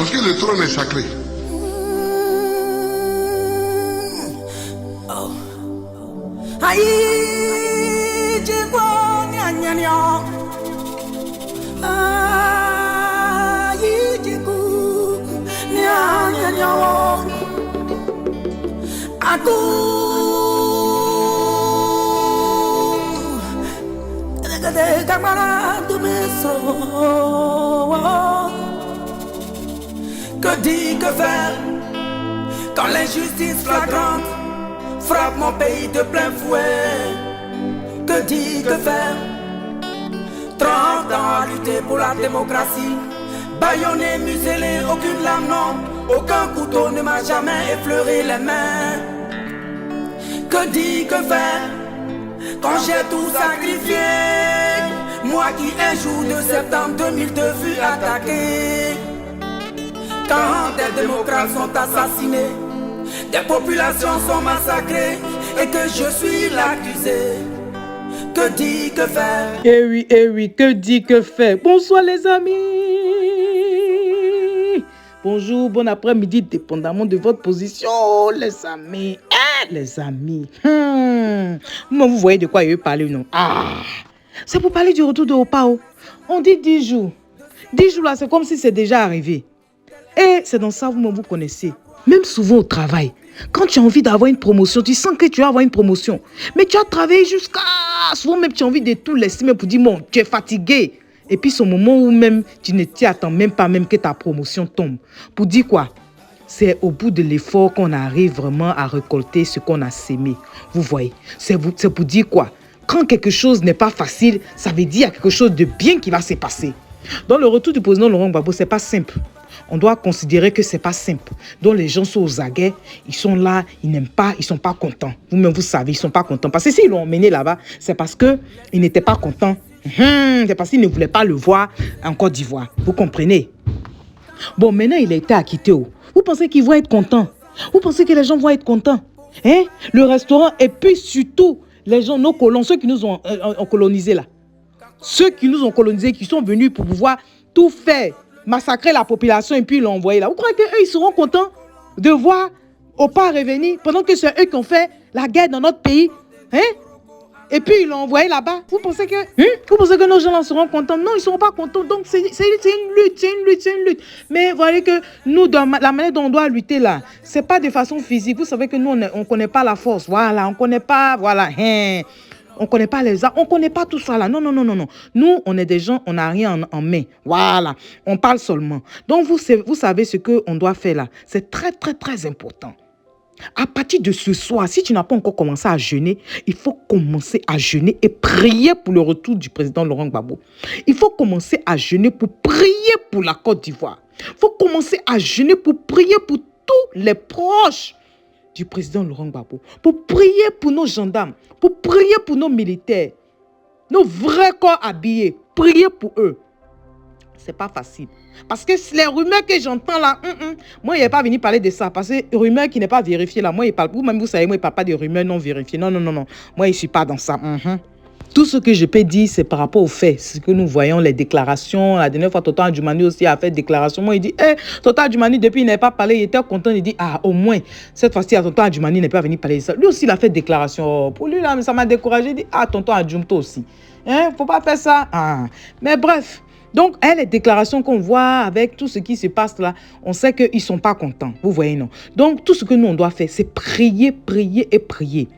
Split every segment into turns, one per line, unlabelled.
Parce que le trône est sacré.
Que dire, que faire quand l'injustice flagrante frappe mon pays de plein fouet? Que dire, que faire? 30 ans à lutter pour la démocratie, bâillonné, muselé, aucune lame, non, aucun couteau ne m'a jamais effleuré les mains. Que dire, que faire quand j'ai tout sacrifié? Moi qui un jour de septembre 2002 fus attaqué. Quand des démocrates sont assassinés, des populations sont massacrées et que je suis l'accusé. Que dit, que faire?
Eh oui, que dit, que faire? Bonsoir les amis. Bonjour, bon après-midi, dépendamment de votre position, les amis. Les amis. Vous voyez de quoi il veut parler, non? C'est pour parler du retour de Opao. On dit 10 jours. 10 jours là, c'est comme si c'est déjà arrivé. Et c'est dans ça, vous connaissez. Même souvent au travail, quand tu as envie d'avoir une promotion, tu sens que tu vas avoir une promotion. Mais tu as travaillé jusqu'à... Souvent même, tu as envie de tout laisser pour dire, bon, tu es fatigué. Et puis, ce moment où même, tu ne t'y attends même pas même que ta promotion tombe. Pour dire quoi? C'est au bout de l'effort qu'on arrive vraiment à récolter ce qu'on a sémé. Vous voyez? C'est pour dire quoi? Quand quelque chose n'est pas facile, ça veut dire qu'il y a quelque chose de bien qui va se passer. Dans le retour du président Laurent Gbagbo, ce n'est pas simple. On doit considérer que ce n'est pas simple. Donc les gens sont aux aguets, ils sont là, ils n'aiment pas, ils ne sont pas contents. Vous-même, vous savez, ils ne sont pas contents. Parce que s'ils l'ont emmené là-bas, c'est parce qu'ils n'étaient pas contents. C'est parce qu'ils ne voulaient pas le voir en Côte d'Ivoire. Vous comprenez? Bon, maintenant, il a été acquitté. Vous pensez qu'ils vont être contents? Vous pensez que les gens vont être contents? Le restaurant, et puis surtout, les gens, nos colons, ceux qui nous ont colonisés là. Ceux qui nous ont colonisés, qui sont venus pour pouvoir tout faire, massacrer la population et puis l'envoyer là. Vous croyez qu'eux, ils seront contents de voir Opa revenir pendant que c'est eux qui ont fait la guerre dans notre pays? Et puis ils l'ont envoyé là-bas. Vous pensez que nos gens là seront contents? Non, ils ne seront pas contents. Donc c'est une lutte. Mais vous voyez que nous, dans la manière dont on doit lutter là, ce n'est pas de façon physique. Vous savez que nous, on ne connaît pas la force. Voilà, on ne connaît pas, voilà. On ne connaît pas les arts, on ne connaît pas tout ça là. Non. Nous, on est des gens, on n'a rien en main. Voilà, on parle seulement. Donc, vous savez ce qu'on doit faire là. C'est très, très, très important. À partir de ce soir, si tu n'as pas encore commencé à jeûner, il faut commencer à jeûner et prier pour le retour du président Laurent Gbagbo. Il faut commencer à jeûner pour prier pour la Côte d'Ivoire. Il faut commencer à jeûner pour prier pour tous les proches du président Laurent Gbagbo, pour prier pour nos gendarmes, pour prier pour nos militaires, nos vrais corps habillés, prier pour eux. C'est pas facile. Parce que les rumeurs que j'entends là, moi, il n'est pas venu parler de ça. Parce que rumeurs qui n'est pas vérifiées là, moi, il parle, vous-même, vous savez, moi, il ne parle pas de rumeurs non vérifiées. Non. Moi, je ne suis pas dans ça. Tout ce que je peux dire, c'est par rapport aux faits. Ce que nous voyons, les déclarations. La dernière fois, Tonton Adjumani aussi a fait déclaration. Moi, il dit, Tonton Adjumani, depuis, il n'a pas parlé. Il était content. Il dit, au moins, cette fois-ci, Tonton Adjumani n'est pas venu parler de ça. Lui aussi, il a fait déclaration. Pour lui, là, ça m'a découragé. Il dit, Tonton Adjum, toi aussi. Faut pas faire ça. Mais bref. Donc, les déclarations qu'on voit avec tout ce qui se passe là, on sait qu'ils ne sont pas contents. Vous voyez, non? Donc, tout ce que nous, on doit faire, c'est prier, prier et prier.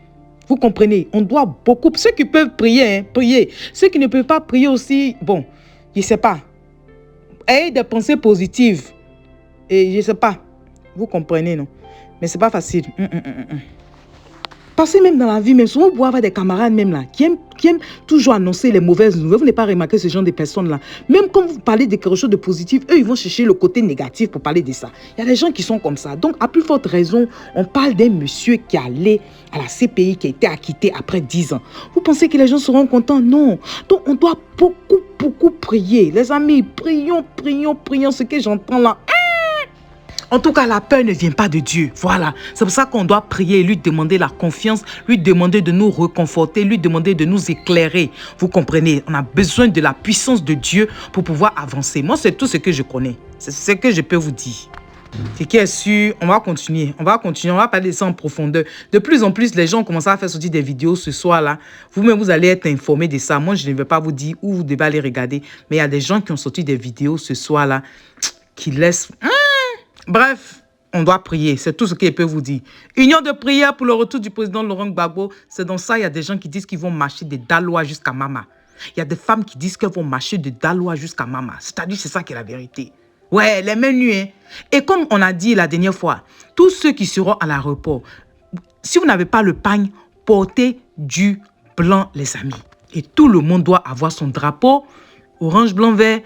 Vous comprenez? On doit beaucoup. Ceux qui peuvent prier, prier. Ceux qui ne peuvent pas prier aussi, bon, je ne sais pas. Ayez des pensées positives. Et je ne sais pas. Vous comprenez, non? Mais ce n'est pas facile. Parce que même dans la vie, même souvent, vous pouvez avoir des camarades même là, qui aiment toujours annoncer les mauvaises nouvelles. Vous n'avez pas remarqué ce genre de personnes-là. Même quand vous parlez de quelque chose de positif, eux, ils vont chercher le côté négatif pour parler de ça. Il y a des gens qui sont comme ça. Donc, à plus forte raison, on parle d'un monsieur qui est allé à la CPI, qui a été acquitté après 10 ans. Vous pensez que les gens seront contents? Non. Donc, on doit beaucoup prier. Les amis, prions. Ce que j'entends là, En tout cas, la peur ne vient pas de Dieu. Voilà. C'est pour ça qu'on doit prier, lui demander la confiance, lui demander de nous réconforter, lui demander de nous éclairer. Vous comprenez? On a besoin de la puissance de Dieu pour pouvoir avancer. Moi, c'est tout ce que je connais. C'est ce que je peux vous dire. Ce qui est sûr, on va continuer. On va parler de ça en profondeur. De plus en plus, les gens commencent à faire sortir des vidéos ce soir-là. Vous-même, vous allez être informés de ça. Moi, je ne vais pas vous dire où vous devez aller regarder. Mais il y a des gens qui ont sorti des vidéos ce soir-là qui laissent... Bref, on doit prier. C'est tout ce qu'il peut vous dire. Union de prière pour le retour du président Laurent Gbagbo. C'est dans ça, il y a des gens qui disent qu'ils vont marcher de Daloa jusqu'à Mama. Il y a des femmes qui disent qu'elles vont marcher de Daloa jusqu'à Mama. C'est-à-dire, c'est ça qui est la vérité. Ouais, les mains nues. Hein? Et comme on a dit la dernière fois, tous ceux qui seront à l'aéroport, si vous n'avez pas le pagne, portez du blanc, les amis. Et tout le monde doit avoir son drapeau, orange, blanc, vert,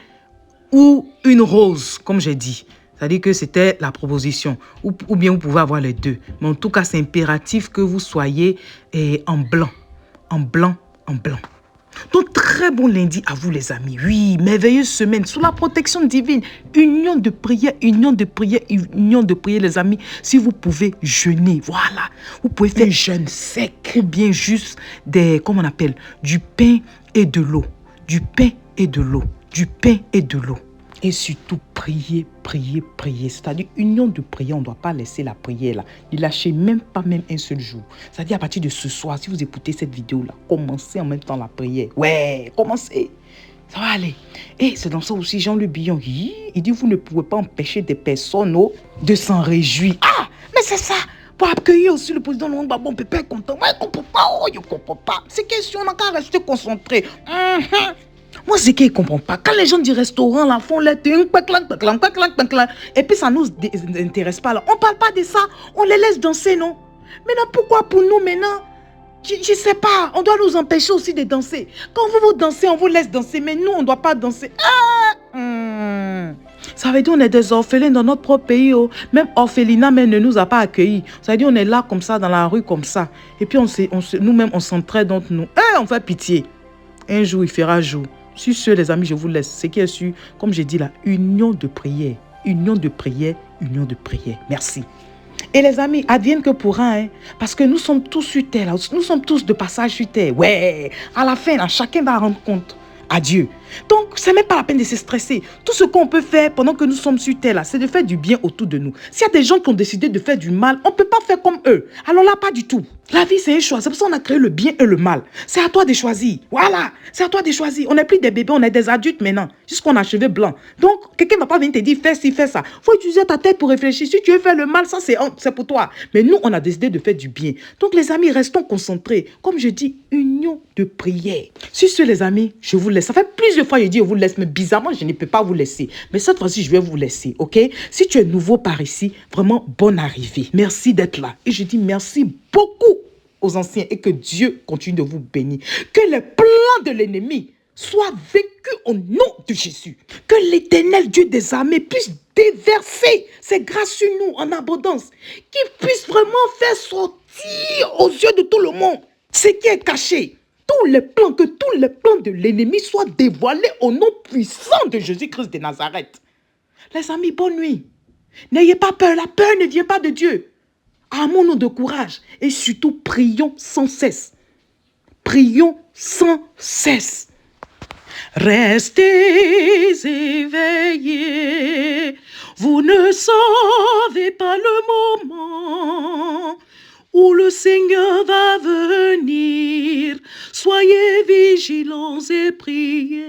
ou une rose, comme j'ai dit. C'est-à-dire que c'était la proposition. Ou bien vous pouvez avoir les deux. Mais en tout cas, c'est impératif que vous soyez en blanc. En blanc, en blanc. Donc, très bon lundi à vous, les amis. Oui, merveilleuse semaine sous la protection divine. Union de prière, union de prière, union de prière, les amis. Si vous pouvez jeûner, voilà. Vous pouvez faire un jeûne sec. Ou bien juste comment on appelle, du pain et de l'eau. Du pain et de l'eau. Du pain et de l'eau. Et surtout, prier, prier, prier. C'est-à-dire, union de prière, on ne doit pas laisser la prière là. Ne lâchez même pas un seul jour. C'est-à-dire, à partir de ce soir, si vous écoutez cette vidéo-là, commencez en même temps la prière. Ouais, commencez. Ça va aller. Et c'est dans ça aussi, Jean-Luc Billon, il dit, vous ne pouvez pas empêcher des personnes de s'en réjouir. Ah, mais c'est ça. Pour accueillir aussi le président Laurent Gbagbo, on ne peut pas être content. Moi, je ne comprends pas. Je ne comprends pas. C'est question, on n'a qu'à rester concentré. Moi, c'est qu'ils ne comprennent pas. Quand les gens du restaurant là, font les et puis ça ne nous intéresse pas. Là. On ne parle pas de ça. On les laisse danser, non? Maintenant, pourquoi pour nous maintenant? Je ne sais pas. On doit nous empêcher aussi de danser. Quand vous dansez, on vous laisse danser. Mais nous, on ne doit pas danser. Ça veut dire qu'on est des orphelins dans notre propre pays. Oh. Même orphelinat même ne nous a pas accueillis. Ça veut dire qu'on est là comme ça, dans la rue comme ça. Et puis nous-mêmes, on s'entraide entre nous. On fait pitié. Un jour, il fera jour. Sur ce, les amis, je vous laisse. Ce qui est sûr, comme j'ai dit là, union de prière. Union de prière, union de prière. Merci. Et les amis, advienne que pourra, hein, parce que nous sommes tous sur terre. Là. Nous sommes tous de passage sur terre. Ouais, à la fin, là, chacun va rendre compte à Dieu. Donc, c'est même pas la peine de se stresser. Tout ce qu'on peut faire pendant que nous sommes sur terre, là, c'est de faire du bien autour de nous. S'il y a des gens qui ont décidé de faire du mal, on ne peut pas faire comme eux. Alors là, pas du tout. La vie, c'est un choix. C'est pour ça qu'on a créé le bien et le mal. C'est à toi de choisir. Voilà. C'est à toi de choisir. On n'est plus des bébés, on est des adultes maintenant. Jusqu'on a cheveux blancs. Donc, quelqu'un ne va pas venir te dire, fais ci, fais ça. Il faut utiliser ta tête pour réfléchir. Si tu veux faire le mal, ça, c'est pour toi. Mais nous, on a décidé de faire du bien. Donc, les amis, restons concentrés. Comme je dis, union de prière. Sur ce, les amis, je vous laisse. Ça fait plusieurs fois que je dis, je vous laisse. Mais bizarrement, je ne peux pas vous laisser. Mais cette fois-ci, je vais vous laisser. OK? Si tu es nouveau par ici, vraiment, bonne arrivée. Merci d'être là. Et je dis merci beaucoup aux anciens et que Dieu continue de vous bénir. Que les plans de l'ennemi soient vaincus au nom de Jésus. Que l'Éternel Dieu des armées puisse déverser ses grâces sur nous en abondance. Qu'il puisse vraiment faire sortir aux yeux de tout le monde ce qui est caché. Que tous les plans de l'ennemi soient dévoilés au nom puissant de Jésus-Christ de Nazareth. Les amis, bonne nuit. N'ayez pas peur. La peur ne vient pas de Dieu. Armons-nous de courage et surtout prions sans cesse. Prions sans cesse. Restez éveillés, vous ne savez pas le moment où le Seigneur va venir. Soyez vigilants et priez.